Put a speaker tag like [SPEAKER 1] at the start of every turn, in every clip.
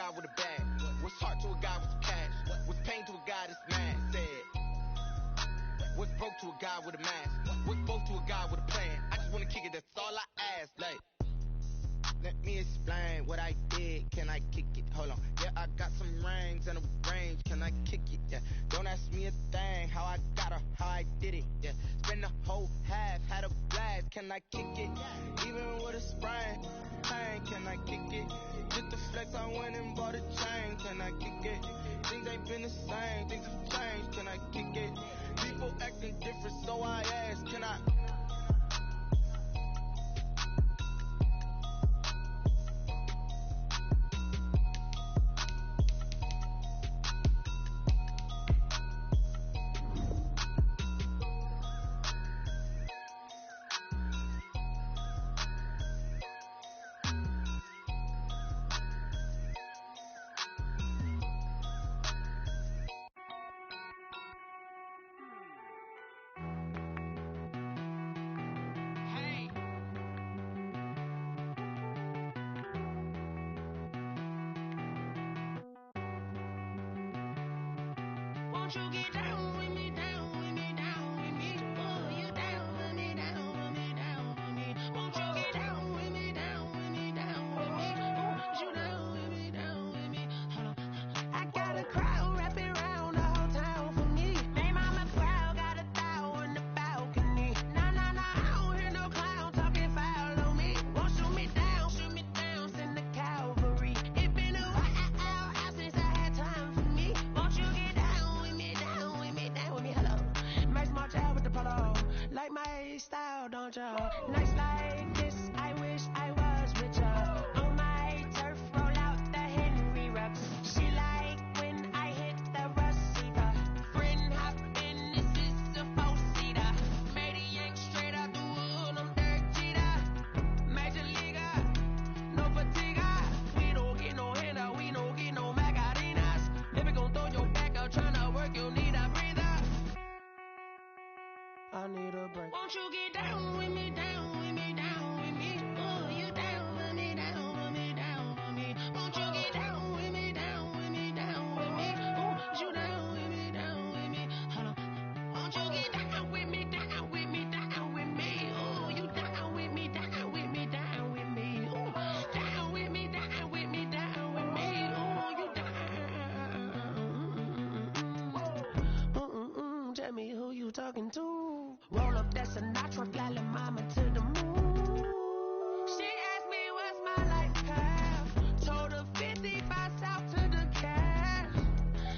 [SPEAKER 1] guy with a bag? What's heart to a guy with some cash? What's pain to a guy that's mad? Said. What's broke to a guy with a mask? What's both to a guy with a plan? I just wanna kick it, that's all I ask. Like, let me explain what I did. Can I kick it? Hold on. Yeah, I got some rings and a range. Can I kick it? Yeah. Don't ask me a thing. How I got her, how I did it. Yeah. Spend the whole half, had a blast. Can I kick it? Even with a sprain. Pain, can I kick it? Get the flex, I went and bought a chain. Can I kick it? Things ain't been the same. Things have changed. Can I kick it? People acting different, so I ask. Can I?
[SPEAKER 2] Won't you get down with me, down with me, down with me? Oh, you down with me, down with me, down with me. Won't you get down with me, down with me, down with me? Oh, you down with me, down with me? Hold on. I got a crowd wrapping around the whole town for me. Name on my crowd, got a thou in the balcony. Nah, nah, nah, I don't hear no clown talking foul on me. Won't shoot me down, send the cavalry. It been a while since I had time for me. Won't you get down with me, down with me, down with me? Hello. Max March out with the polo. Like my style, don't ya? Nights like this, I wish I was richer. On my turf, roll out the Henry Rux. She like when I hit the receiver. Friend hop in, this is a four-seater. Made a yank straight out the wood, I'm Derek Jeter. Major leaguer, no fatigue. We don't get no handout, we don't get no Macarinas. Never gon' throw your back out, tryna work, you need a breather. I need a break. Won't you get down with me, down with me, down with me? Oh, you down with me, down with me, down with me? Won't you get down with me, down with me, down with me? Oh, you down with me, down with me? Hold on. Won't you get down with me, down with me, down with me? Oh, you down with me, down with me, down with me? Oh, down with me, down with me, down with me? Oh, you down. Tell me who you talking to. Roll up that Sinatra, fly la mama to the moon. She asked me what's my life path. Told her 55 south to the cash.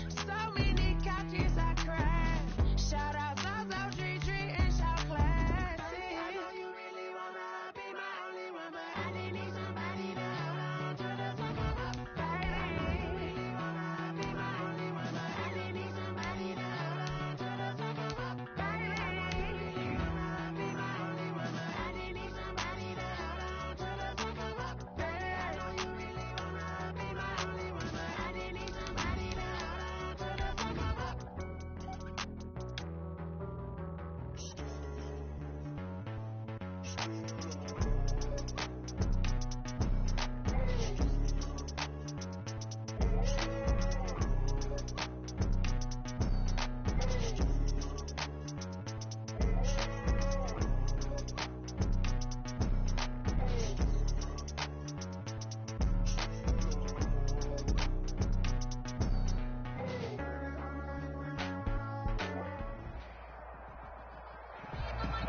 [SPEAKER 2] So many couches I crashed. Shout out Zaza, Tree, and shout classy. I know you really wanna be my only one, but I didn't need somebody to hold on to the fuck up, baby. I know you really wanna be my only one, but I didn't need somebody to hold on to the fuck up, baby. I know you really wanna be my only one, but I didn't need somebody to hold on to the fuck up, baby. I know you really wanna be my only one, but I didn't need somebody to hold on to the fuck up.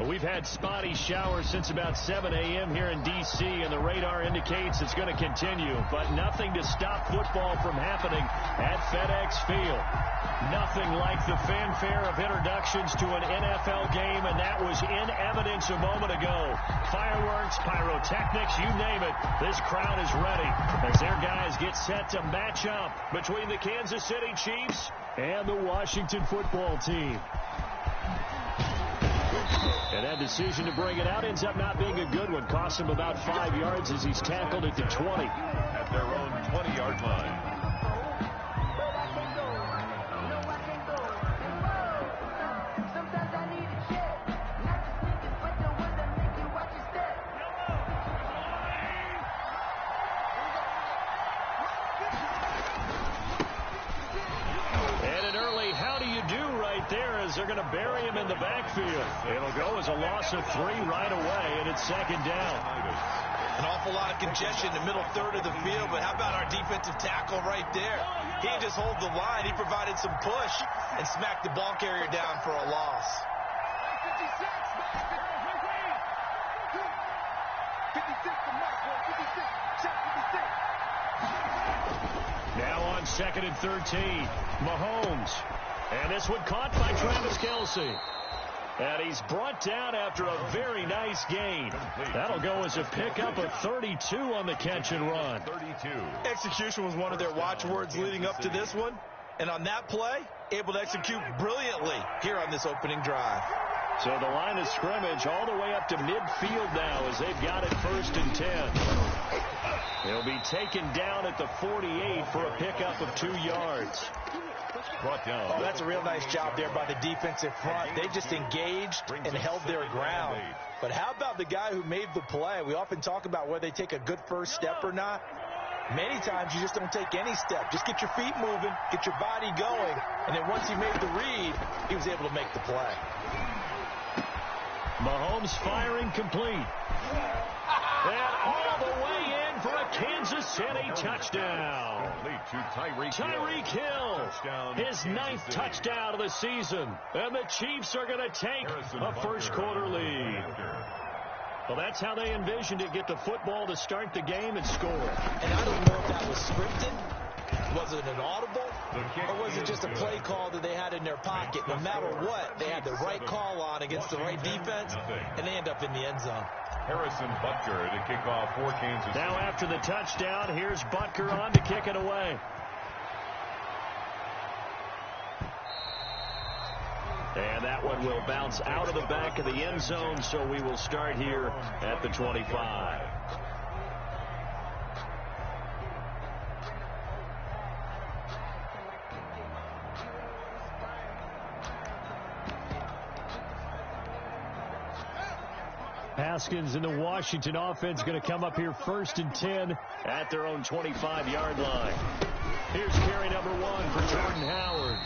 [SPEAKER 3] We've had spotty showers since about 7 a.m. here in D.C., and the radar indicates it's going to continue, but nothing to stop football from happening at FedEx Field. Nothing like the fanfare of introductions to an NFL game, and that was in evidence a moment ago. Fireworks, pyrotechnics, you name it. This crowd is ready as their guys get set to match up between the Kansas City Chiefs and the Washington football team. And that decision to bring it out ends up not being a good one. Cost him about 5 yards as he's tackled at the 20.
[SPEAKER 4] At their own 20-yard line.
[SPEAKER 3] they're going to bury him in the backfield. It'll go as a loss of 3 right away, and it's second down.
[SPEAKER 5] An awful lot of congestion in the middle third of the field, but how about our defensive tackle right there? He didn't just hold the line. He provided some push and smacked the ball carrier down for a loss.
[SPEAKER 3] Now on 2nd and 13, Mahomes. And this one caught by Travis Kelce. And he's brought down after a very nice gain. That'll go as a pickup of 32 on the catch and run.
[SPEAKER 4] 32.
[SPEAKER 5] Execution was one of their watchwords leading up to this one. And on that play, able to execute brilliantly here on this opening drive.
[SPEAKER 3] So the line of scrimmage all the way up to midfield now as they've got it 1st and 10. He'll be taken down at the 48 for a pickup of 2 yards.
[SPEAKER 4] Brought down.
[SPEAKER 5] Well, that's a real nice job there by the defensive front. They just engaged and held their ground. But how about the guy who made the play? We often talk about whether they take a good first step or not. Many times you just don't take any step. Just get your feet moving, get your body going, and then once he made the read, he was able to make the play.
[SPEAKER 3] Mahomes firing complete. And all the way in for a Kansas City touchdown. Tyreek Hill, his 9th touchdown of the season. And the Chiefs are going to take a first-quarter lead. Well, that's how they envisioned it. Get the football to start the game and score.
[SPEAKER 5] And I don't know if that was scripted. Was it an audible? Or was it just a play call that they had in their pocket? No matter what, they had the right call on against the right defense, and they end up in the end zone.
[SPEAKER 4] Harrison Butker to kick off for Kansas City.
[SPEAKER 3] Now after the touchdown, here's Butker on to kick it away. And that one will bounce out of the back of the end zone, so we will start here at the 25. Haskins and the Washington offense going to come up here 1st and 10 at their own 25-yard line. Here's carry number 1 for Jordan Howard.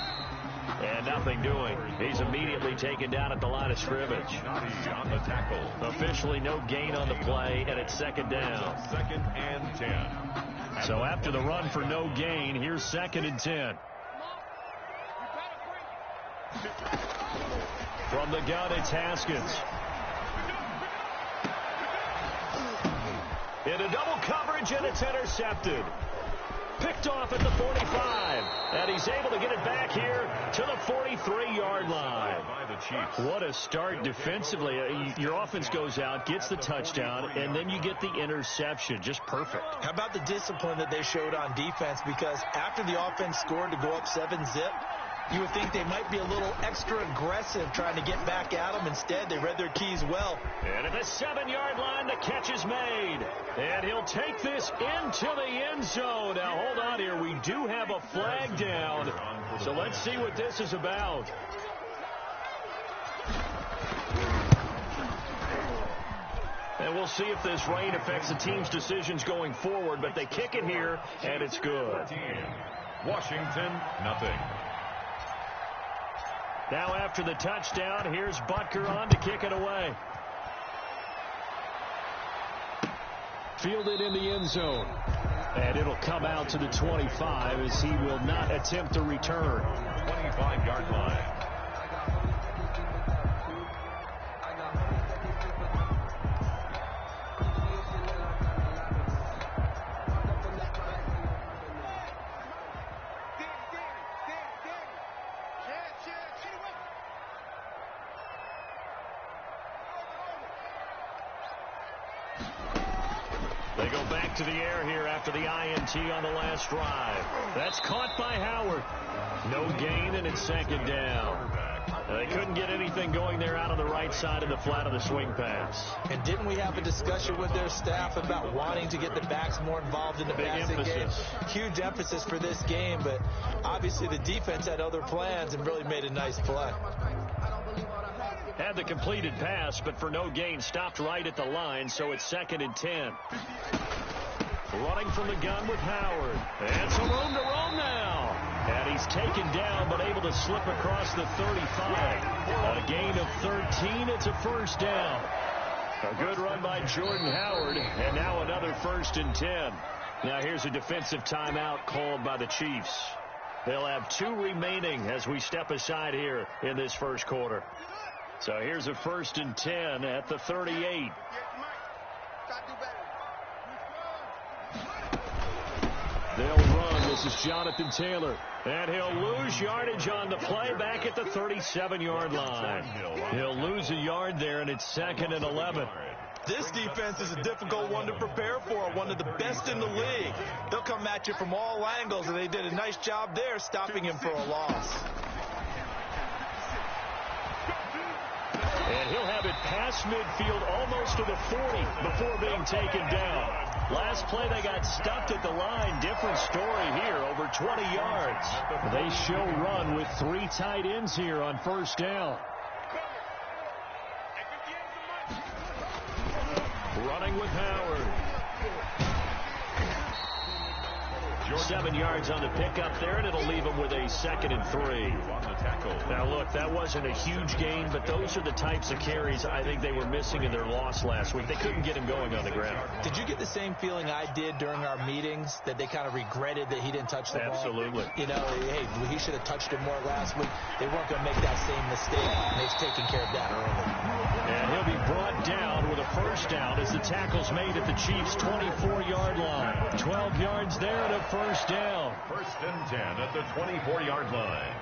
[SPEAKER 3] And nothing doing. He's immediately taken down at the line of scrimmage.
[SPEAKER 4] On the tackle.
[SPEAKER 3] Officially no gain on the play, and it's 2nd down.
[SPEAKER 4] 2nd and 10.
[SPEAKER 3] So after the run for no gain, here's 2nd and 10. From the gun, it's Haskins. Into double coverage, and it's intercepted. Picked off at the 45. And he's able to get it back here to the 43-yard line. What a start defensively. Your offense goes out, gets the touchdown, and then you get the interception. Just perfect.
[SPEAKER 5] How about the discipline that they showed on defense? Because after the offense scored to go up 7-zip, you would think they might be a little extra aggressive trying to get back at them. Instead, they read their keys well.
[SPEAKER 3] And at the 7-yard line, the catch is made. And he'll take this into the end zone. Now, hold on here. We do have a flag down. So let's see what this is about. And we'll see if this rain affects the team's decisions going forward. But they kick it here, and it's good.
[SPEAKER 4] Washington, nothing.
[SPEAKER 3] Now after the touchdown, here's Butker on to kick it away. Fielded in the end zone. And it'll come out to the 25 as he will not attempt to return.
[SPEAKER 4] 25-yard line.
[SPEAKER 3] They go back to the air here after the INT on the last drive. That's caught by Howard. No gain, and it's 2nd down. They couldn't get anything going there out on the right side of the flat of the swing pass.
[SPEAKER 5] And didn't we have a discussion with their staff about wanting to get the backs more involved in the passing game? Huge emphasis for this game, but obviously the defense had other plans and really made a nice play.
[SPEAKER 3] Had the completed pass, but for no gain, stopped right at the line, so it's 2nd and 10. Running from the gun with Howard. And some room to roam now. And he's taken down, but able to slip across the 35. On a gain of 13, it's a first down. A good run by Jordan Howard, and now another 1st and 10. Now here's a defensive timeout called by the Chiefs. They'll have 2 remaining as we step aside here in this first quarter. So here's a 1st and 10 at the 38. They'll run. This is Jonathan Taylor. And he'll lose yardage on the play back at the 37-yard line. He'll lose a yard there, and it's 2nd and 11.
[SPEAKER 5] This defense is a difficult one to prepare for, one of the best in the league. They'll come at you from all angles, and they did a nice job there stopping him for a loss.
[SPEAKER 3] And he'll have it past midfield almost to the 40 before being taken down. Last play they got stopped at the line. Different story here, over 20 yards. They show run with 3 tight ends here on first down. Running with Howard. 7 yards on the pickup there, and it'll leave him with a 2nd and 3. Now, look, that wasn't a huge gain, but those are the types of carries I think they were missing in their loss last week. They couldn't get him going on the ground.
[SPEAKER 5] Did you get the same feeling I did during our meetings, that they kind of regretted that he didn't touch the ball?
[SPEAKER 3] Absolutely.
[SPEAKER 5] You know, hey, he should have touched it more last week. They weren't going to make that same mistake, and they've taken care of that early.
[SPEAKER 3] And he'll be brought down with a first down as the tackle's made at the Chiefs' 24-yard line. 12 yards there and a first down.
[SPEAKER 4] 1st and 10 at the 24-yard line.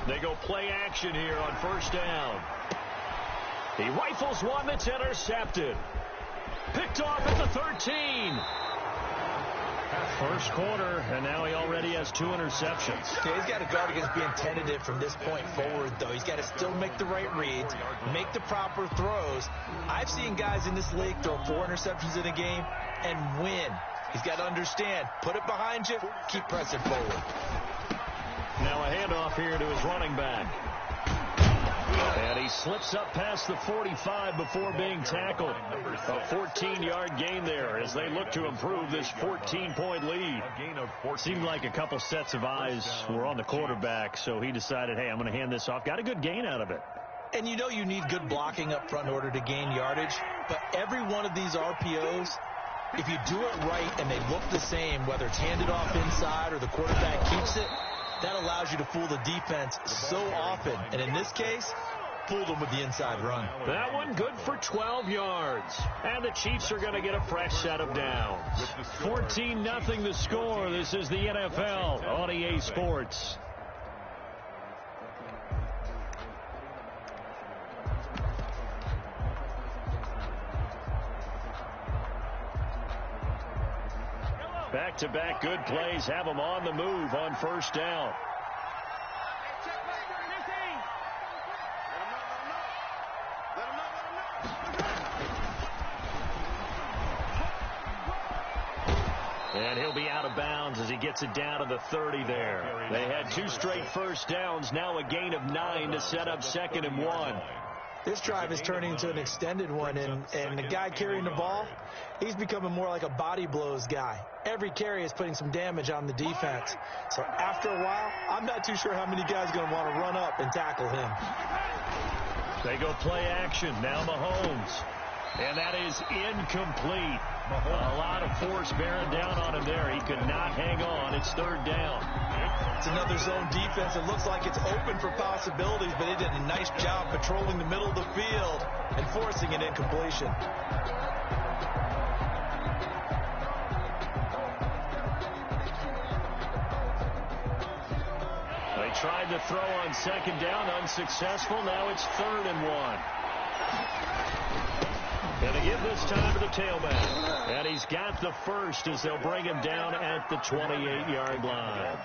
[SPEAKER 3] They go play action here on first down. He rifles one that's intercepted. Picked off at the 13. First quarter, and now he already has 2 interceptions.
[SPEAKER 5] Okay, he's got to guard against being tentative from this point forward, though. He's got to still make the right reads, make the proper throws. I've seen guys in this league throw 4 interceptions in a game and win. He's got to understand, put it behind you, keep pressing forward.
[SPEAKER 3] Now a handoff here to his running back. And he slips up past the 45 before being tackled. A 14-yard gain there as they look to improve this 14-point lead. Seemed like a couple sets of eyes were on the quarterback, so he decided, hey, I'm going to hand this off. Got a good gain out of it.
[SPEAKER 5] And you know you need good blocking up front in order to gain yardage, but every one of these RPOs, if you do it right and they look the same, whether it's handed off inside or the quarterback keeps it, that allows you to fool the defense so often. And in this case, fooled them with the inside run.
[SPEAKER 3] That one good for 12 yards. And the Chiefs are going to get a fresh set of downs. 14-0 the score. This is the NFL on EA Sports. Back-to-back good plays have them on the move on first down. And he'll be out of bounds as he gets it down to the 30 there. They had 2 straight first downs, now a gain of 9 to set up 2nd and 1.
[SPEAKER 5] This drive is turning into an extended one, and the guy carrying the ball, he's becoming more like a body blows guy. Every carry is putting some damage on the defense. So after a while, I'm not too sure how many guys are going to want to run up and tackle him.
[SPEAKER 3] They go play action. Now Mahomes. And that is incomplete. A lot of force bearing down on him there. He could not hang on. It's 3rd down.
[SPEAKER 5] It's another zone defense. It looks like it's open for possibilities, but they did a nice job patrolling the middle of the field and forcing an incompletion.
[SPEAKER 3] They tried to throw on 2nd down, unsuccessful. Now it's 3rd and 1. Going to give this time to the tailback. And he's got the first as they'll bring him down at the 28-yard line.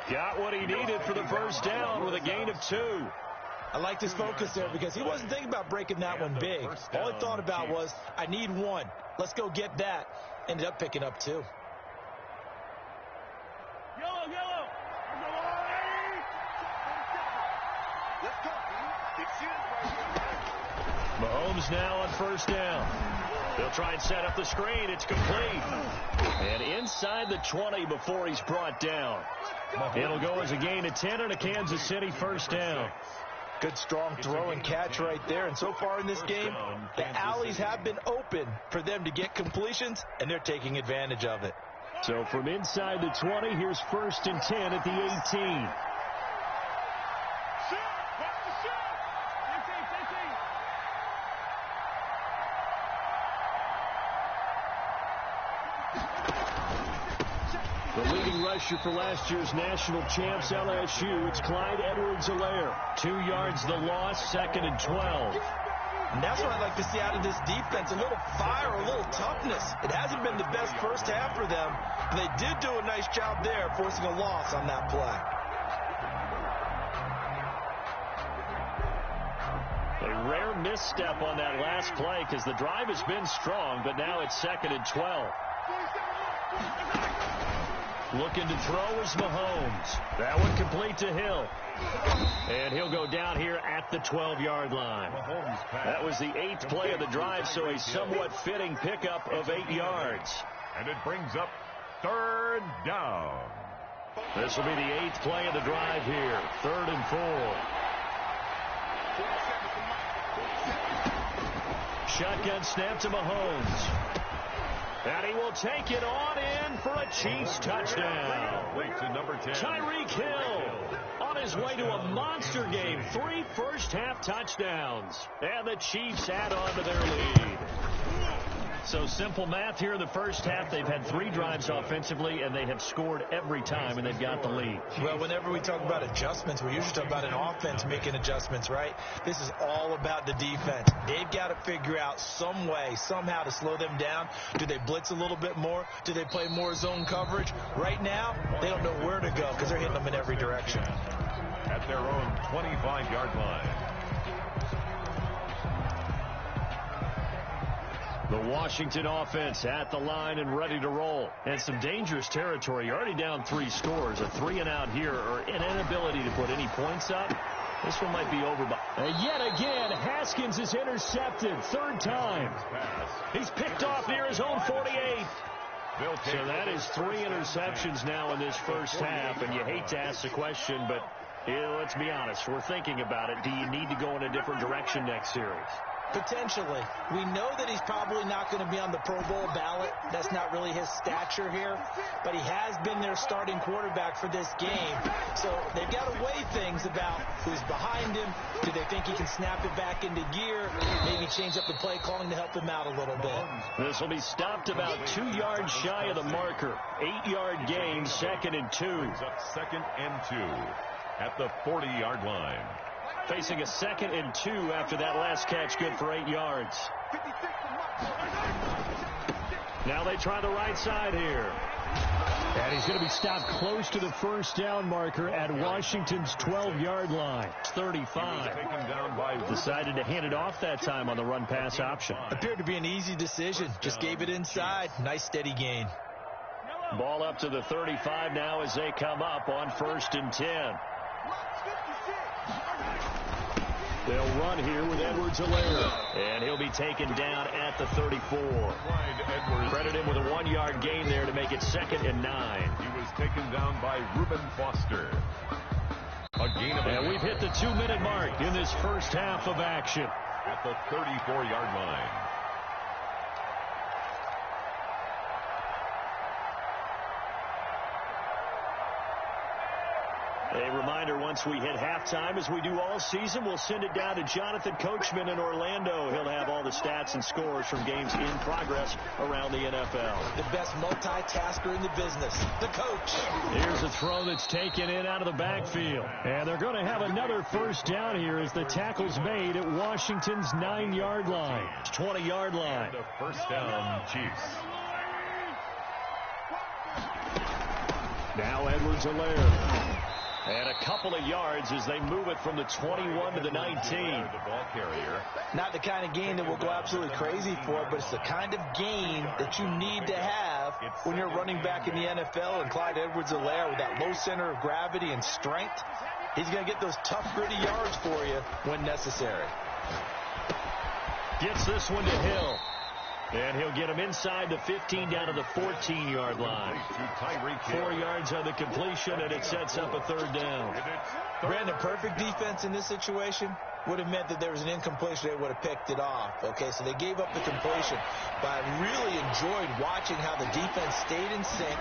[SPEAKER 3] Got what he needed for the first down with a gain of 2.
[SPEAKER 5] I liked his focus there because he wasn't thinking about breaking that one big. All he thought about was, I need 1. Let's go get that. Ended up picking up 2.
[SPEAKER 2] Yellow. Let's go.
[SPEAKER 3] Mahomes now on first down. They'll try and set up the screen. It's complete. And inside the 20 before he's brought down. It'll go as a gain of 10 and a Kansas City first down.
[SPEAKER 5] Good, strong throw and catch right there. And so far in this game, the alleys have been open for them to get completions, and they're taking advantage of it.
[SPEAKER 3] So from inside the 20, here's first and 10 at the 18. The leading rusher for last year's national champs, LSU, it's Clyde Edwards-Helaire. 2 yards the loss, second and 12.
[SPEAKER 5] And that's what I'd like to see out of this defense, a little fire, a little toughness. It hasn't been the best first half for them, but they did do a nice job there, forcing a loss on that play.
[SPEAKER 3] A rare misstep on that last play because the drive has been strong, but now it's second and 12. Looking to throw is Mahomes. That one complete to Hill. And he'll go down here at the 12-yard line. That was the 8th play of the drive, so a somewhat fitting pickup of 8 yards.
[SPEAKER 4] And it brings up third down.
[SPEAKER 3] This will be the 8th play of the drive here. 3rd and 4. Shotgun snap to Mahomes. And he will take it on in for a Chiefs touchdown.
[SPEAKER 4] Late to number 10.
[SPEAKER 3] Tyreek Hill on his way to a monster game. 3 first-half touchdowns. And the Chiefs add on to their lead. So simple math here in the first half. They've had 3 drives offensively, and they have scored every time, and they've got the lead.
[SPEAKER 5] Well, whenever we talk about adjustments, we usually talk about an offense making adjustments, right? This is all about the defense. They've got to figure out some way, somehow to slow them down. Do they blitz a little bit more? Do they play more zone coverage? Right now, they don't know where to go because they're hitting them in every direction.
[SPEAKER 4] At their own 25-yard line.
[SPEAKER 3] The Washington offense at the line and ready to roll. And some dangerous territory. You're already down 3 scores. A 3-and-out here or an inability to put any points up. This one might be over. Yet again, Haskins is intercepted. 3rd time. He's picked off near his own 48. So that is 3 interceptions now in this first half. And you hate to ask the question, but let's be honest. We're thinking about it. Do you need to go in a different direction next series?
[SPEAKER 5] Potentially. We know that he's probably not going to be on the Pro Bowl ballot. That's not really his stature here. But he has been their starting quarterback for this game. So they've got to weigh things about who's behind him. Do they think he can snap it back into gear? Maybe change up the play calling to help him out a little bit.
[SPEAKER 3] This will be stopped about 2 yards shy of the marker. 8-yard gain, 2nd and 2.
[SPEAKER 4] Second and 2 at the 40-yard line.
[SPEAKER 3] Facing a 2nd and 2 after that last catch, good for 8 yards. Now they try the right side here. And he's going to be stopped close to the first down marker at Washington's 12-yard line. 35. Decided to hand it off that time on the run-pass option.
[SPEAKER 5] Appeared to be an easy decision. Just gave it inside. Nice steady gain.
[SPEAKER 3] Ball up to the 35 now as they come up on 1st and 10. They'll run here with Edwards-Helaire. And he'll be taken down at the 34. Credit him with a 1-yard gain there to make it 2nd and 9.
[SPEAKER 4] He was taken down by Reuben Foster. A gain of
[SPEAKER 3] and we've hit the 2-minute mark in this first half of action.
[SPEAKER 4] At the 34-yard line.
[SPEAKER 3] A reminder, once we hit halftime, as we do all season, we'll send it down to Jonathan Coachman in Orlando. He'll have all the stats and scores from games in progress around the NFL.
[SPEAKER 5] The best multitasker in the business, the coach.
[SPEAKER 3] Here's a throw that's taken in out of the backfield. And they're going to have another first down here as the tackle's made at Washington's 9-yard line. 20-yard line.
[SPEAKER 4] The first down, Chiefs.
[SPEAKER 3] Now Edwards-Helaire. And a couple of yards as they move it from the 21 to the 19.
[SPEAKER 4] The ball carrier.
[SPEAKER 5] Not the kind of gain that will go absolutely crazy for, but it's the kind of gain that you need to have when you're running back in the NFL. And Clyde Edwards-Helaire, with that low center of gravity and strength, he's going to get those tough, gritty yards for you when necessary.
[SPEAKER 3] Gets this one to Hill. And he'll get him inside the 15 down to the 14-yard line. 4 yards on the completion, and it sets up a third down.
[SPEAKER 5] Brandon, perfect defense in this situation would have meant that there was an incompletion. They would have picked it off. Okay, so they gave up the completion. But I really enjoyed watching how the defense stayed in sync,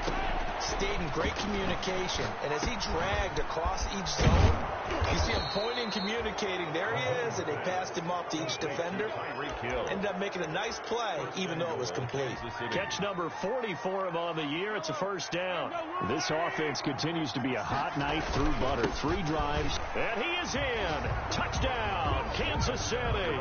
[SPEAKER 5] stayed in great communication. And as he dragged across each zone, you see him pointing, communicating. There he is, and they passed him off to each defender. Ended up making a nice play, even though it was complete.
[SPEAKER 3] Catch number 40 for him on the year. It's a first down. This offense continues to be a hot knife through butter. 3 drives, and he is in. Touchdown, Kansas City.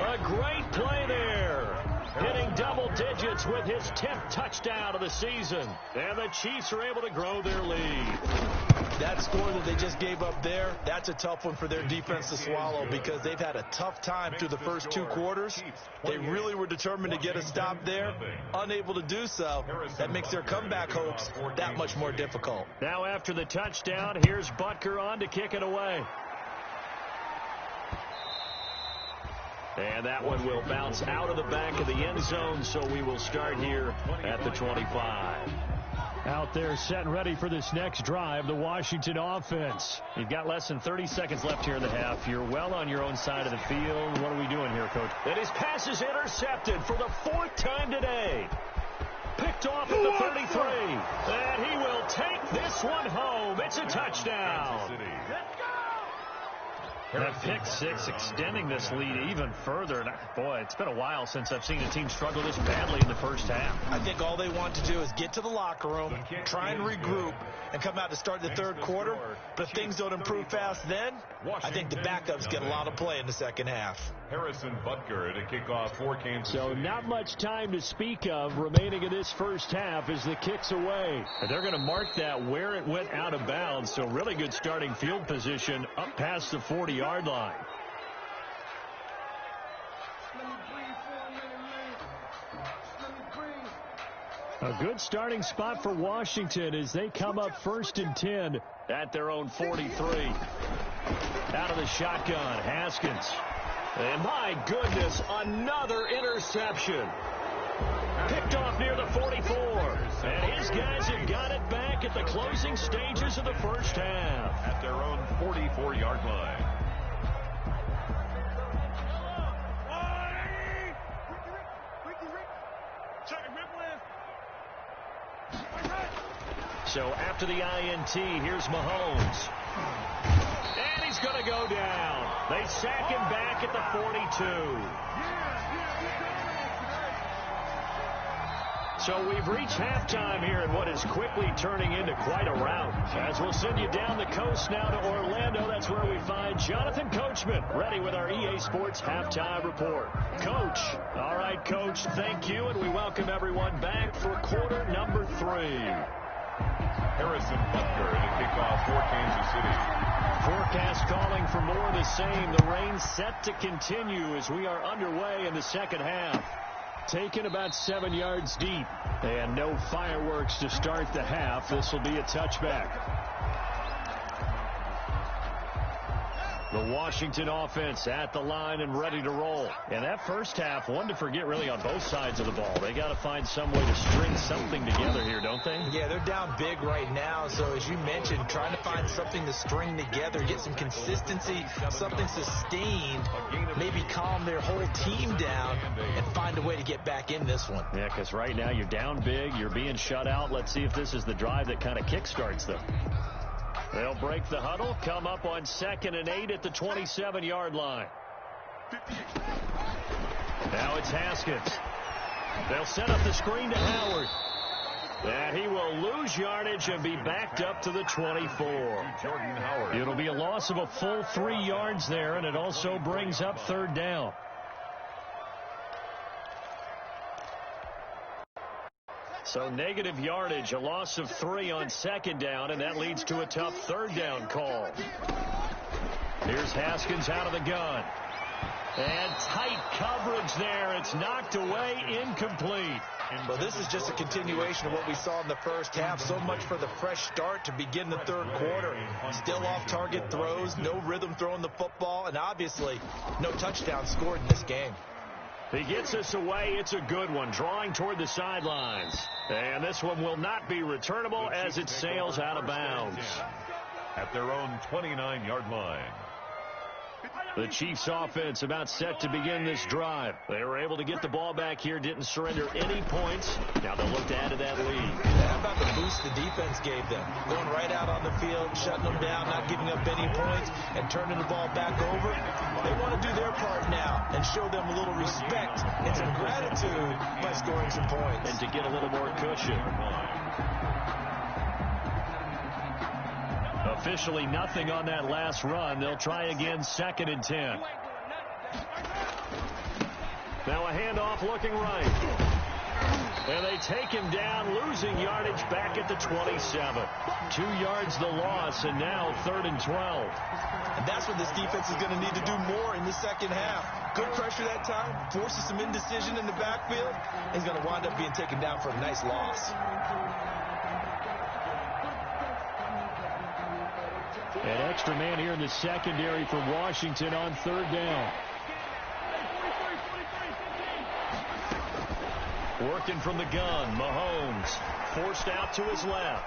[SPEAKER 3] A great play there. Hitting double digits with his 10th touchdown of the season. And the Chiefs are able to grow their lead.
[SPEAKER 5] That score that they just gave up there, that's a tough one for their defense to swallow because they've had a tough time through the first 2 quarters. They really were determined to get a stop there. Unable to do so. That makes their comeback hopes that much more difficult.
[SPEAKER 3] Now after the touchdown, here's Butker on to kick it away. And that one will bounce out of the back of the end zone, so we will start here at the 25. Out there set and ready for this next drive, the Washington offense. You've got less than 30 seconds left here in the half. You're well on your own side of the field. What are we doing here, Coach? And his pass is intercepted for the 4th time today. Picked off at the 33. And he will take this one home. It's a touchdown. That pick 6 extending this lead even further. And boy, it's been a while since I've seen a team struggle this badly in the first half.
[SPEAKER 5] I think all they want to do is get to the locker room, try and regroup, and come out to start the third quarter. But if things don't improve fast then, I think the backups get a lot of play in the second half.
[SPEAKER 4] Harrison Butker at a kickoff for Kansas City.
[SPEAKER 3] So not much time to speak of remaining in this first half as the kick's away. And they're going to mark that where it went out of bounds. So really good starting field position up past the 40-yard line. A good starting spot for Washington as they come up 1st and 10 at their own 43. Out of the shotgun, Haskins. And my goodness, another interception. Picked off near the 44. And his guys have got it back at the closing stages of the first half.
[SPEAKER 4] At their own 44-yard line.
[SPEAKER 3] So after the INT, here's Mahomes. And he's going to go down. They sack him back at the 42. So we've reached halftime here in what is quickly turning into quite a rout. As we'll send you down the coast now to Orlando, that's where we find Jonathan Coachman, ready with our EA Sports Halftime Report. Coach. All right, Coach, thank you, and we welcome everyone back for quarter number 3.
[SPEAKER 4] Harrison Butker in a kickoff for Kansas City.
[SPEAKER 3] Forecast calling for more of the same. The rain set to continue as we are underway in the second half. Taken about 7 yards deep. And no fireworks to start the half. This will be a touchback. The Washington offense at the line and ready to roll. And that first half, one to forget really on both sides of the ball. They got to find some way to string something together here, don't they?
[SPEAKER 5] Yeah, they're down big right now. So as you mentioned, trying to find something to string together, get some consistency, something sustained, maybe calm their whole team down and find a way to get back in this one.
[SPEAKER 3] Yeah, because right now you're down big, you're being shut out. Let's see if this is the drive that kind of kickstarts them. They'll break the huddle, come up on 2nd and 8 at the 27-yard line. Now it's Haskins. They'll set up the screen to Howard. And he will lose yardage and be backed up to the 24. It'll be a loss of a full 3 yards there, and it also brings up 3rd down. So negative yardage, a loss of 3 on 2nd down, and that leads to a tough 3rd down call. Here's Haskins out of the gun. And tight coverage there. It's knocked away, incomplete.
[SPEAKER 5] Well, this is just a continuation of what we saw in the first half. So much for the fresh start to begin the third quarter. Still off-target throws, no rhythm throwing the football, and obviously no touchdown scored in this game.
[SPEAKER 3] He gets us away. It's a good one, drawing toward the sidelines. And this one will not be returnable as it sails out of bounds.
[SPEAKER 4] At their own 29-yard line.
[SPEAKER 3] The Chiefs offense about set to begin this drive. They were able to get the ball back here, didn't surrender any points. Now they'll look to add to that lead.
[SPEAKER 5] How about the boost the defense gave them? Going right out on the field, shutting them down, not giving up any points, and turning the ball back over. They want to do their part now and show them a little respect and some gratitude by scoring some points.
[SPEAKER 3] And to get a little more cushion. Officially nothing on that last run. They'll try again, 2nd and 10. Now a handoff looking right. And they take him down, losing yardage back at the 27. 2 yards the loss, and now 3rd and 12.
[SPEAKER 5] And that's what this defense is going to need to do more in the second half. Good pressure that time, forces some indecision in the backfield. He's going to wind up being taken down for a nice loss.
[SPEAKER 3] An extra man here in the secondary for Washington on 3rd down. Working from the gun, Mahomes forced out to his left.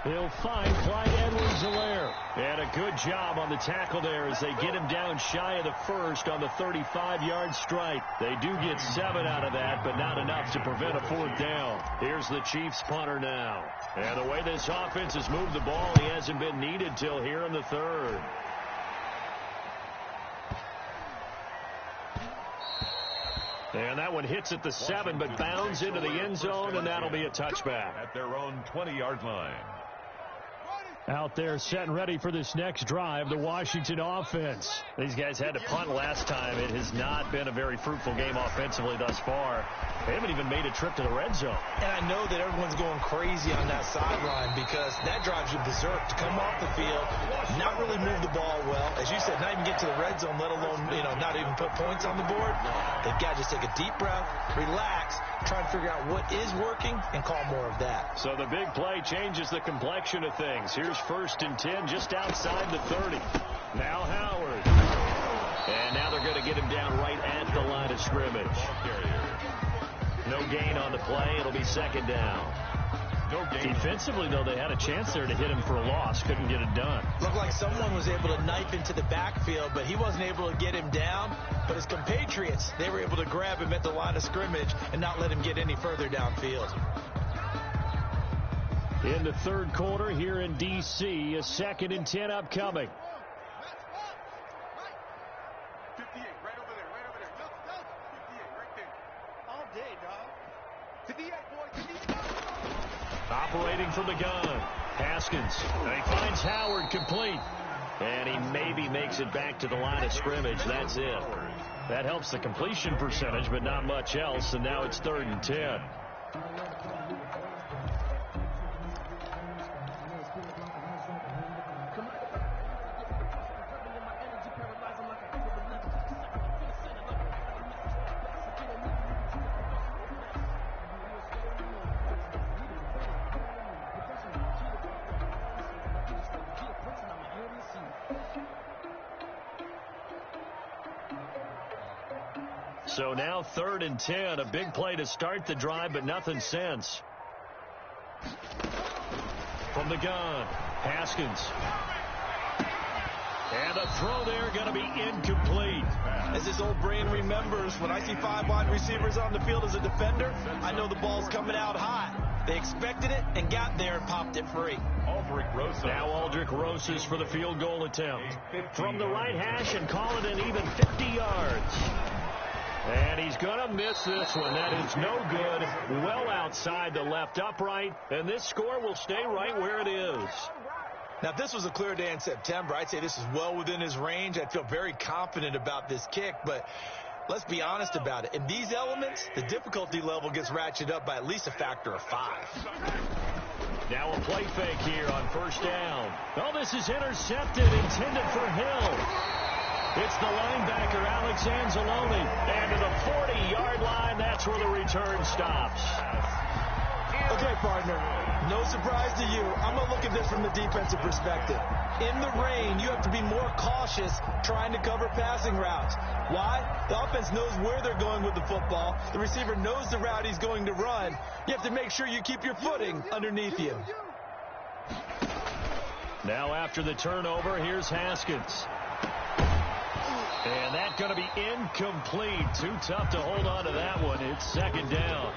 [SPEAKER 3] He'll find Clyde Edwards-Helaire. And a good job on the tackle there as they get him down shy of the first on the 35-yard strike. They do get 7 out of that, but not enough to prevent a 4th down. Here's the Chiefs punter now. And the way this offense has moved the ball, he hasn't been needed till here in the 3rd. And that one hits at the 7, but bounds into the end zone, and that'll be a touchback.
[SPEAKER 4] At their own 20-yard line.
[SPEAKER 3] Out there set and ready for this next drive, the Washington offense. These guys had to punt last time. It has not been a very fruitful game offensively thus far. They haven't even made a trip to the red zone.
[SPEAKER 5] And I know that everyone's going crazy on that sideline because that drives you berserk to come off the field, not really move the ball well. As you said, not even get to the red zone, let alone, not even put points on the board. They've got to just take a deep breath, relax, try and figure out what is working and call more of that.
[SPEAKER 3] So the big play changes the complexion of things. Here's 1st and 10 just outside the 30. Now Howard. And now they're going to get him down right at the line of scrimmage. No gain on the play. It'll be 2nd down. Defensively, though, they had a chance there to hit him for a loss. Couldn't get it done.
[SPEAKER 5] Looked like someone was able to knife into the backfield, but he wasn't able to get him down. But his compatriots, they were able to grab him at the line of scrimmage and not let him get any further downfield.
[SPEAKER 3] In the 3rd quarter here in D.C., a 2nd and 10 upcoming. Operating from the gun, Haskins. And he finds Howard complete. And he maybe makes it back to the line of scrimmage. That's it. That helps the completion percentage, but not much else. And now it's 3rd and 10. So now 3rd and 10, a big play to start the drive, but nothing since. From the gun, Haskins. And the throw there going to be incomplete.
[SPEAKER 5] As this old brain remembers, when I see 5 wide receivers on the field as a defender, I know the ball's coming out hot. They expected it and got there and popped it free.
[SPEAKER 3] Now Aldrick Rosas for the field goal attempt. From the right hash and call it an even 50 yards. And he's going to miss this one. That is no good. Well outside the left upright. And this score will stay right where it is.
[SPEAKER 5] Now, if this was a clear day in September, I'd say this is well within his range. I'd feel very confident about this kick. But let's be honest about it. In these elements, the difficulty level gets ratcheted up by at least a factor of 5.
[SPEAKER 3] Now a play fake here on 1st down. Oh, this is intercepted, intended for Hill. It's the linebacker, Alex Anzalone. And to the 40-yard line, that's where the return stops.
[SPEAKER 5] Okay, partner, no surprise to you. I'm going to look at this from the defensive perspective. In the rain, you have to be more cautious trying to cover passing routes. Why? The offense knows where they're going with the football. The receiver knows the route he's going to run. You have to make sure you keep your footing underneath you.
[SPEAKER 3] Now after the turnover, here's Haskins. And that's going to be incomplete. Too tough to hold on to that one. It's second down.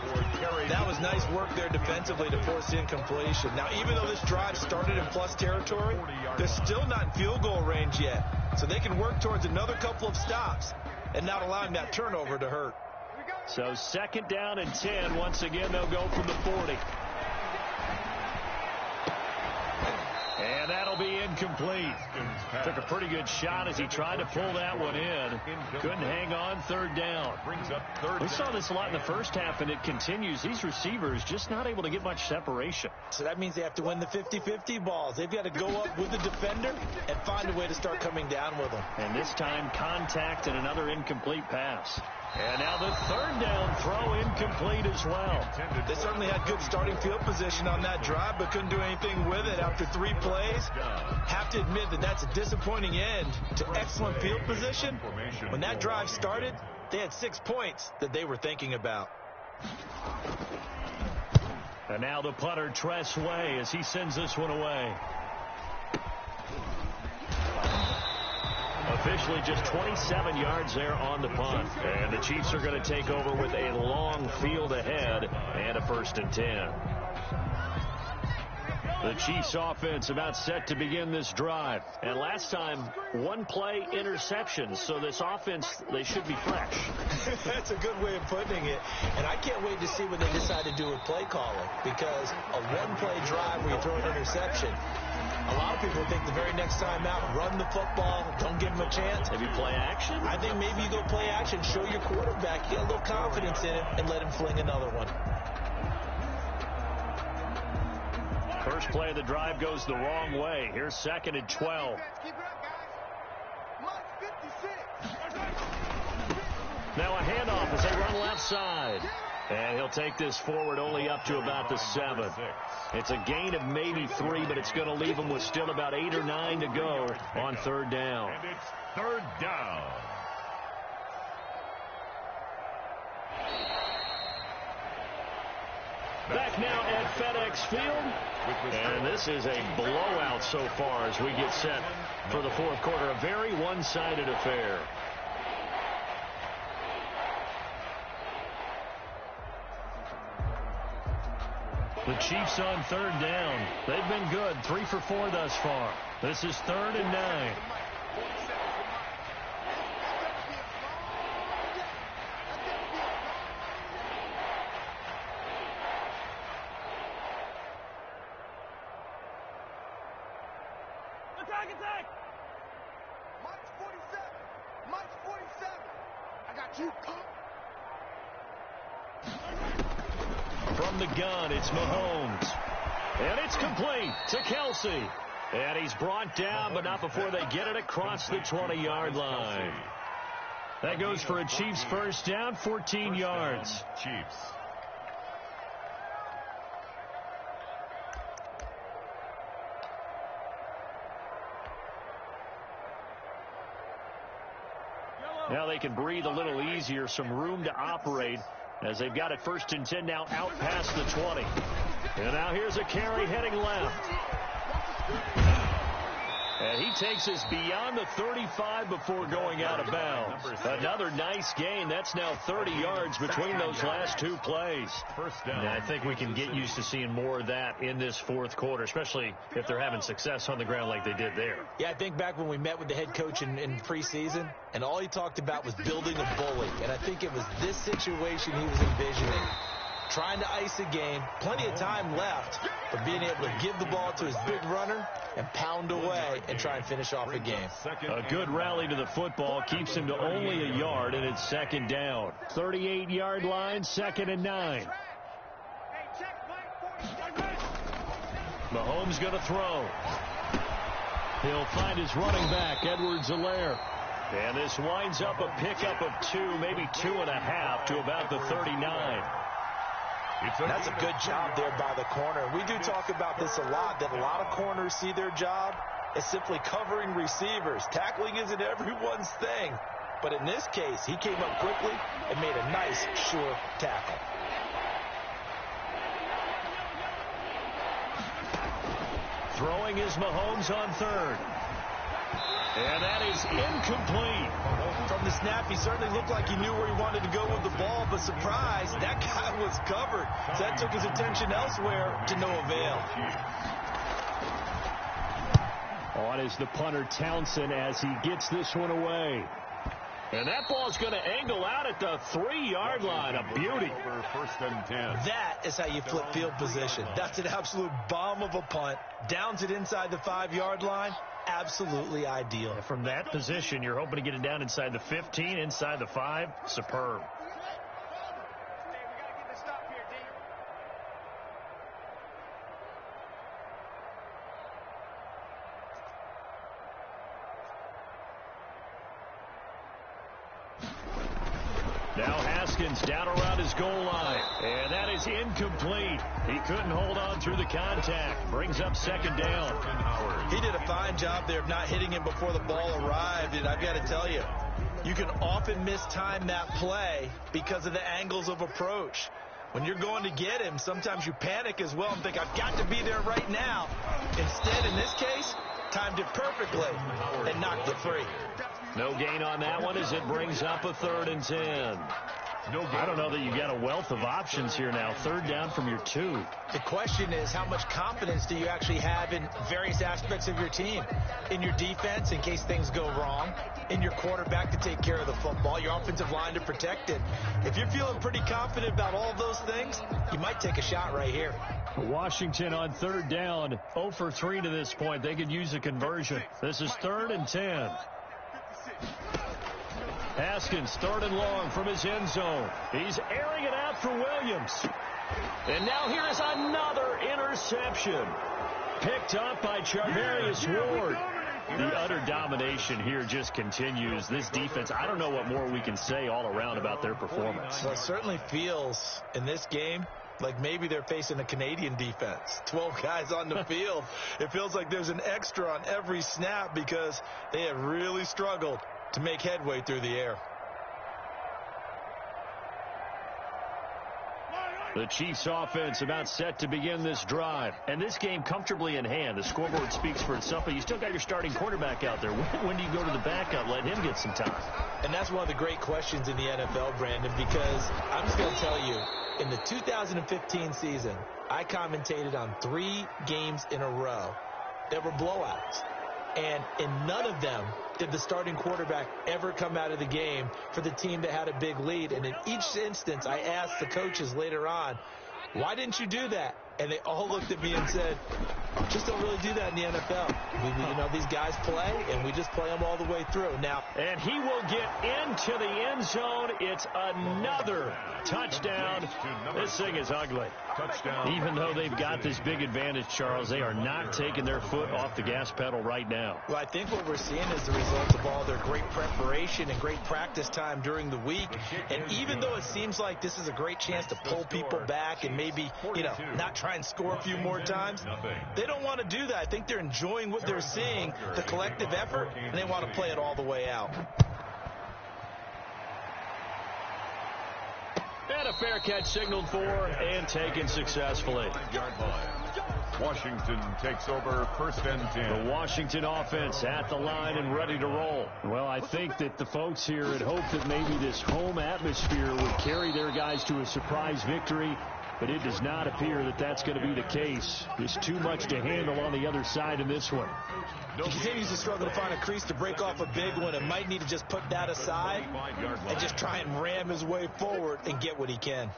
[SPEAKER 5] That was nice work there defensively to force incompletion. Now, even though this drive started in plus territory, they're still not in field goal range yet. So they can work towards another couple of stops and not allowing that turnover to hurt.
[SPEAKER 3] So second down and 10. Once again, they'll go from the 40. And that'll be incomplete. Took a pretty good shot as he tried to pull that one in. Couldn't hang on. Third down. We saw this a lot in the first half, and it continues. These receivers just not able to get much separation.
[SPEAKER 5] So that means they have to win the 50-50 balls. They've got to go up with the defender and find a way to start coming down with them.
[SPEAKER 3] And this time, contact and another incomplete pass. And now the third down throw incomplete as well.
[SPEAKER 5] They certainly had good starting field position on that drive, but couldn't do anything with it after 3 plays. Have to admit that that's a disappointing end to excellent field position. When that drive started, they had 6 points that they were thinking about.
[SPEAKER 3] And now the punter, Tress Way, as he sends this one away. Officially just 27 yards there on the punt. And the Chiefs are going to take over with a long field ahead and a 1st and 10. The Chiefs offense about set to begin this drive. And last time, 1 play interception. So this offense, they should be fresh.
[SPEAKER 5] That's a good way of putting it. And I can't wait to see what they decide to do with play calling. Because a 1-play drive where you throw an interception, a lot of people think the very next time out, run the football, don't give them a chance.
[SPEAKER 3] Maybe play action?
[SPEAKER 5] I think maybe you go play action, show your quarterback, get a little confidence in it, and let him fling another one.
[SPEAKER 3] First play of the drive goes the wrong way. Here's 2nd and 12. Now a handoff as they run left side. And he'll take this forward only up to about the 7. It's a gain of maybe 3, but it's going to leave them with still about 8 or 9 to go on 3rd down.
[SPEAKER 4] And it's 3rd down.
[SPEAKER 3] Back now at FedEx Field. And this is a blowout so far as we get set for the 4th quarter. A very one-sided affair. The Chiefs on 3rd down. They've been good. 3 for 4 thus far. This is 3rd and 9.
[SPEAKER 2] Attack! March 47! March 47! I got you,
[SPEAKER 3] From the gun, it's Mahomes. And it's complete to Kelsey. And he's brought down, but not before they get it across the 20-yard line. That goes for a Chiefs 1st down, 14 yards.
[SPEAKER 4] Chiefs.
[SPEAKER 3] Now they can breathe a little easier, some room to operate as they've got it 1st and 10 now out past the 20. And now here's a carry heading left. And he takes us beyond the 35 before going out of bounds. Another nice gain. That's now 30 yards between those last 2 plays. And I think we can get used to seeing more of that in this 4th quarter, especially if they're having success on the ground like they did there.
[SPEAKER 5] Yeah, I think back when we met with the head coach in preseason, and all he talked about was building a bully. And I think it was this situation he was envisioning. Trying to ice a game, plenty of time left, but being able to give the ball to his big runner and pound away and try and finish off a game.
[SPEAKER 3] A good rally to the football keeps him to only a yard, and it's 2nd down. 38-yard line, 2nd and 9. Mahomes going to throw. He'll find his running back, Edwards-Helaire. And this winds up a pickup of 2, maybe 2.5 to about the 39.
[SPEAKER 5] That's a good job there by the corner. We do talk about this a lot, that a lot of corners see their job as simply covering receivers. Tackling isn't everyone's thing. But in this case, he came up quickly and made a nice, sure tackle.
[SPEAKER 3] Throwing is Mahomes on third. And that is incomplete.
[SPEAKER 5] From the snap, he certainly looked like he knew where he wanted to go with the ball, but surprise, that guy was covered. So that took his attention elsewhere to no avail.
[SPEAKER 3] On is the punter Townsend as he gets this one away. And that ball's going to angle out at the 3-yard line. A beauty.
[SPEAKER 4] First and 10.
[SPEAKER 5] That is how you flip field position. That's an absolute bomb of a punt. Downs it inside the 5-yard line. Absolutely ideal.
[SPEAKER 3] From that position, you're hoping to get it down inside the 15, inside the 5. Superb. Now Haskins down around his goal line. And that is incomplete. He couldn't hold on through the contact. Brings up second down.
[SPEAKER 5] He did a fine job there of not hitting him before the ball arrived. And I've got to tell you, you can often mistime that play because of the angles of approach. When you're going to get him, sometimes you panic as well and think, I've got to be there right now. Instead, in this case, timed it perfectly and knocked it free.
[SPEAKER 3] No gain on that one as it brings up a 3rd and 10. I don't know that you've got a wealth of options here now. 3rd down from your 2.
[SPEAKER 5] The question is, how much confidence do you actually have in various aspects of your team? In your defense, in case things go wrong. In your quarterback to take care of the football. Your offensive line to protect it. If you're feeling pretty confident about all those things, you might take a shot right here.
[SPEAKER 3] Washington on 3rd down. 0 for 3 to this point. They could use a conversion. This is 3rd and 10. Haskins, 3rd and long from his end zone. He's airing it out for Williams. And now here is another interception. Picked up by Charvarius Ward. The utter domination here just continues. This defense, I don't know what more we can say all around about their performance.
[SPEAKER 5] Well, it certainly feels in this game like maybe they're facing a Canadian defense. 12 guys on the field. It feels like there's an extra on every snap because they have really struggled to make headway through the air.
[SPEAKER 3] The Chiefs offense about set to begin this drive. And this game comfortably in hand. The scoreboard speaks for itself, but you still got your starting quarterback out there. When do you go to the backup? Let him get some time.
[SPEAKER 5] And that's one of the great questions in the NFL, Brandon, because I'm just going to tell you, in the 2015 season, I commentated on 3 games in a row that were blowouts. And in none of them did the starting quarterback ever come out of the game for the team that had a big lead. And in each instance, I asked the coaches later on, why didn't you do that? And they all looked at me and said, just don't really do that in the NFL. You know, these guys play, and we just play them all the way through. Now,
[SPEAKER 3] and he will get into the end zone. It's another touchdown. This thing is ugly. Touchdown. Even though they've got this big advantage, Charles, they are not taking their foot off the gas pedal right now.
[SPEAKER 5] Well, I think what we're seeing is the result of all their great preparation and great practice time during the week. And even though it seems like this is a great chance to pull people back and maybe, you know, not try and score a few more times, they don't want to do that. I think they're enjoying what they're seeing, the collective effort, and they want to play it all the way out.
[SPEAKER 3] And a fair catch signaled for and taken successfully.
[SPEAKER 4] Washington takes over 1st and 10.
[SPEAKER 3] The Washington offense at the line and ready to roll. Well, I think that the folks here had hoped that maybe this home atmosphere would carry their guys to a surprise victory, but it does not appear that that's going to be the case. There's too much to handle on the other side in this one.
[SPEAKER 5] He continues to struggle to find a crease to break off a big one and might need to just put that aside and just try and ram his way forward and get what he can.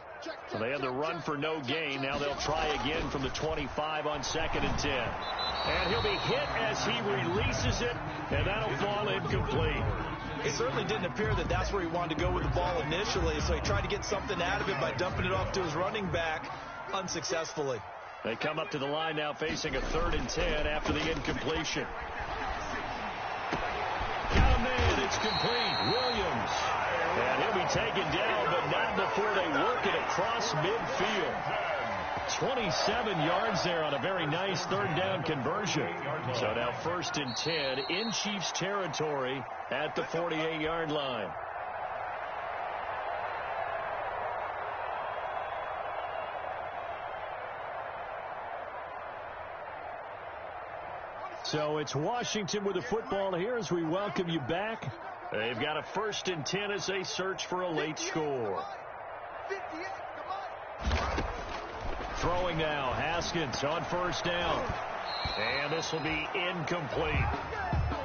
[SPEAKER 3] So they had the run for no gain. Now they'll try again from the 25 on 2nd and 10. And he'll be hit as he releases it, and that'll fall incomplete.
[SPEAKER 5] It certainly didn't appear that that's where he wanted to go with the ball initially, so he tried to get something out of it by dumping it off to his running back unsuccessfully.
[SPEAKER 3] They come up to the line now facing a 3rd and 10 after the incompletion. Got a man. It's complete. Williams. And he'll be be taken down, but not before they work it across midfield. 27 yards there on a very nice third down conversion. So now 1st and 10 in Chiefs territory at the 48-yard line. So it's Washington with the football here as we welcome you back. They've got a 1st and 10 as they search for a late score. Throwing now, Haskins on 1st down. And this will be incomplete.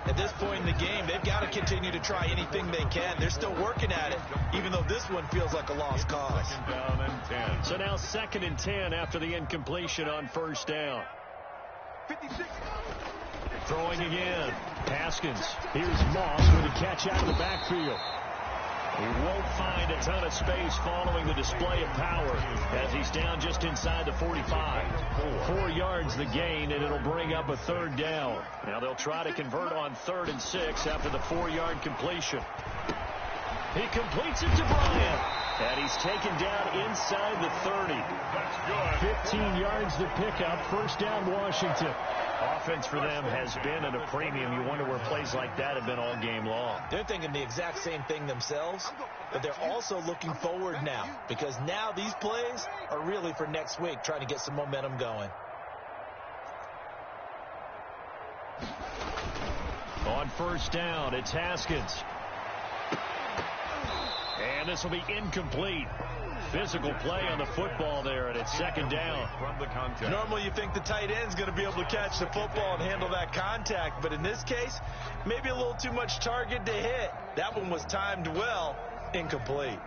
[SPEAKER 5] At this point in the game, they've got to continue to try anything they can. They're still working at it, even though this one feels like a lost cause.
[SPEAKER 4] Down and 10.
[SPEAKER 3] So now 2nd and 10 after the incompletion on 1st down.
[SPEAKER 1] 56.
[SPEAKER 3] Throwing again. Haskins. Here's Moss with a catch out of the backfield. He won't find a ton of space following the display of power as he's down just inside the 45. 4 yards the gain, and it'll bring up a 3rd down. Now they'll try to convert on 3rd and 6 after the 4-yard completion. He completes it to Bryant, and he's taken down inside the 30.
[SPEAKER 4] That's good.
[SPEAKER 3] 15 yards the pickup. 1st down, Washington. Offense for them has been at a premium. You wonder where plays like that have been all game long.
[SPEAKER 5] They're thinking the exact same thing themselves, but they're also looking forward now because now these plays are really for next week, trying to get some momentum going.
[SPEAKER 3] On 1st down, it's Haskins. And this will be incomplete. Physical play on the football there, and it's 2nd down.
[SPEAKER 4] From the contact.
[SPEAKER 5] Normally you think the tight end's going to be able to catch the football and handle that contact, but in this case, maybe a little too much target to hit. That one was timed well, incomplete.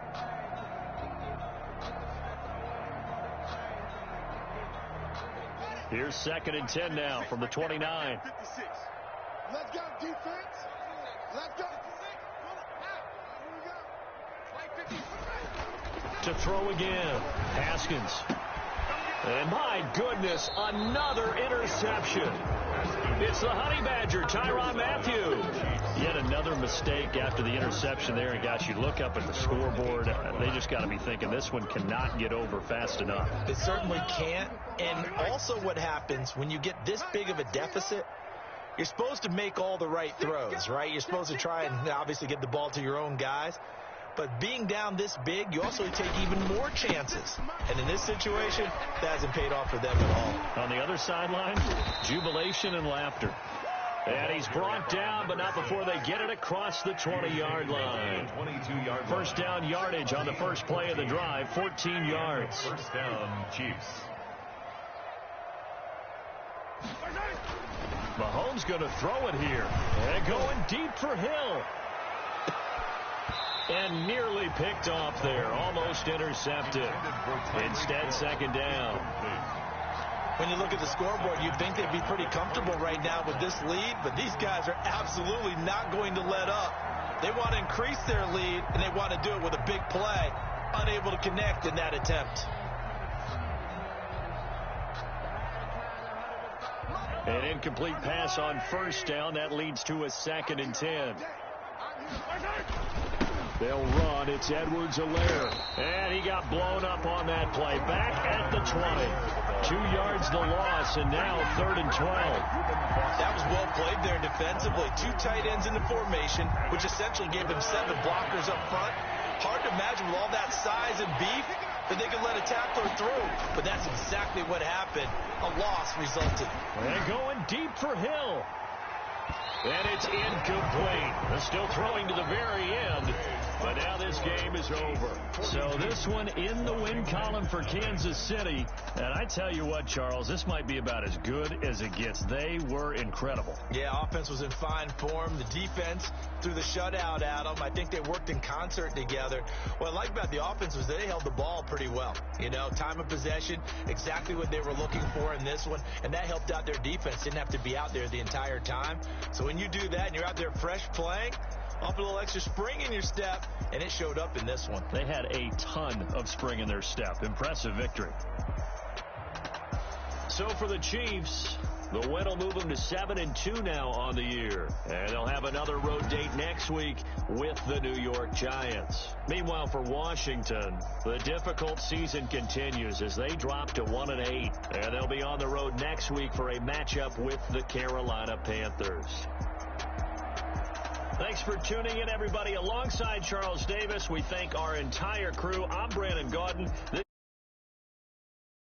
[SPEAKER 3] Here's 2nd and 10 now from the 29.
[SPEAKER 1] 56. Let's go, defense. Let's go.
[SPEAKER 3] To throw again, Haskins. And my goodness, another interception. It's the Honey Badger, Tyrann Mathieu. Yet another mistake after the interception there. And gosh, you look up at the scoreboard, they just got to be thinking this one cannot get over fast enough.
[SPEAKER 5] It certainly can't. And also what happens when you get this big of a deficit, you're supposed to make all the right throws, right? You're supposed to try and obviously get the ball to your own guys. But being down this big, you also take even more chances. And in this situation, that hasn't paid off for them at all.
[SPEAKER 3] On the other sideline, jubilation and laughter. And he's brought down, but not before they get it across the 20-yard line.
[SPEAKER 4] 22-yard
[SPEAKER 3] 1st down yardage on the first play of the drive, 14 yards.
[SPEAKER 4] 1st down, Chiefs.
[SPEAKER 3] Mahomes going to throw it here. And going deep for Hill. And nearly picked off there. Almost intercepted. Instead, 2nd down.
[SPEAKER 5] When you look at the scoreboard, you'd think they'd be pretty comfortable right now with this lead, but these guys are absolutely not going to let up. They want to increase their lead, and they want to do it with a big play. Unable to connect in that attempt.
[SPEAKER 3] An incomplete pass on 1st down. That leads to a 2nd and 10. They'll run. It's Edwards-Helaire. And he got blown up on that play. Back at the 20. 2 yards the loss, and now 3rd and 12.
[SPEAKER 5] That was well played there defensively. 2 tight ends in the formation, which essentially gave them 7 blockers up front. Hard to imagine with all that size and beef that they could let a tackler through. But that's exactly what happened. A loss resulted.
[SPEAKER 3] And going deep for Hill. And it's incomplete. They're still throwing to the very end. But now this game is over. So this one in the win column for Kansas City. And I tell you what, Charles, this might be about as good as it gets. They were incredible.
[SPEAKER 5] Yeah, offense was in fine form. The defense threw the shutout at them. I think they worked in concert together. What I like about the offense was they held the ball pretty well. You know, time of possession, exactly what they were looking for in this one. And that helped out their defense. Didn't have to be out there the entire time. So when you do that and you're out there fresh playing, off a little extra spring in your step, and it showed up in this one.
[SPEAKER 3] They had a ton of spring in their step. Impressive victory. So for the Chiefs, The win will move them to 7-2 now on the year. And they'll have another road date next week with the New York Giants. Meanwhile, for Washington, the difficult season continues as they drop to 1-8. And they'll be on the road next week for a matchup with the Carolina Panthers. Thanks for tuning in, everybody. Alongside Charles Davis, we thank our entire crew. I'm Brandon Gaudin.